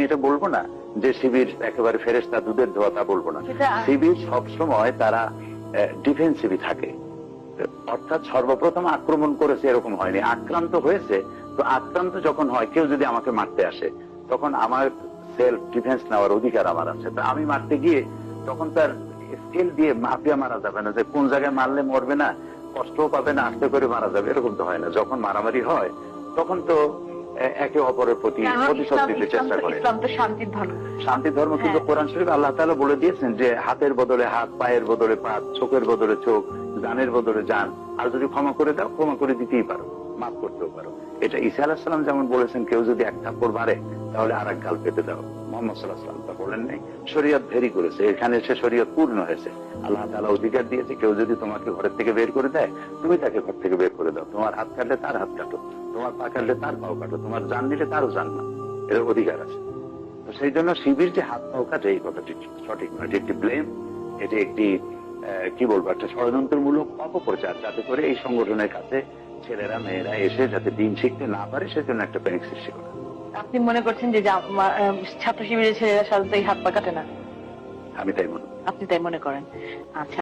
এটা বলবো না যে শিবির একেবারে ফেরেশতা দুধের ধোয়া, তা বলবো না। শিবির সবসময় তারা ডিফেন্সিভই থাকে, অর্থাৎ সর্বপ্রথম আক্রমণ করেছে এরকম হয়নি, আক্রান্ত হয়েছে। তো আক্রান্ত যখন হয়, কেউ যদি আমাকে মারতে আসে, তখন আমার সেলফ ডিফেন্স নেওয়ার অধিকার আমার আছে। তো আমি মারতে গিয়ে তখন তার স্কেল দিয়ে মাপিয়া মারা যাবে না, যে কোন জায়গায় মারলে মরবে না, কষ্টও পাবে না, আস্তে করে মারা যাবে, এরকম তো হয় না। যখন মারামারি হয় তখন তো একে অপরের প্রতি প্রতিশোধ দিতে চেষ্টা করে। ইসলাম তো শান্তির ধর্ম, শান্তি ধর্ম, কিন্তু কোরআন শরীফ আল্লাহ তাআলা বলে দিয়েছেন যে হাতের বদলে হাত, পায়ের বদলে পা, চোখের বদলে চোখ, জানের বদলে জান, আর যদি ক্ষমা করে দাও, ক্ষমা করে দিতেই পারো, মাফ করতেও পারো। এটা ঈসা আলাইহিস সালাম যেমন বলেছেন, কেউ যদি এক থাপ্পড় মারে তাহলে আর এক গাল পেতে দাও। মুহাম্মদ সাল্লাল্লাহু আলাইহি ওয়াসাল্লাম তা বলেন নাই। শরীয়ত ভেরি করেছে, এখানে এসে শরীয়ত পূর্ণ হয়েছে। আল্লাহ তাআলা অধিকার দিয়েছে, কেউ যদি তোমাকে ঘরের থেকে বের করে দেয়, তুমি তাকে ঘর থেকে বের করে দাও। তোমার হাত কাটলে তার হাত কাটো, তোমার পা কাটলে তার পাও কাটো, তোমার জান নিলে তারও জান না, এর অধিকার আছে। তো সেই জন্য শিবির যে হাত পাও কাটে, এই কথাটি সঠিক নয়। এটি একটি ব্লেম, এটি একটি কি বলবো, একটা ষড়যন্ত্রমূলক অপপ্রচার, যাতে করে এই সংগঠনের কাছে ছেলেরা মেয়েরা এসে যাতে দিন শিখতে না পারে, সেজন্য একটা প্যানিক সৃষ্টি করা। আপনি মনে করছেন যে ছাত্র শিবিরের ছেলেরা সাধারণত এই হাত পা কাটে না? আমি তাই মনে করি। আপনি তাই মনে করেন? আচ্ছা।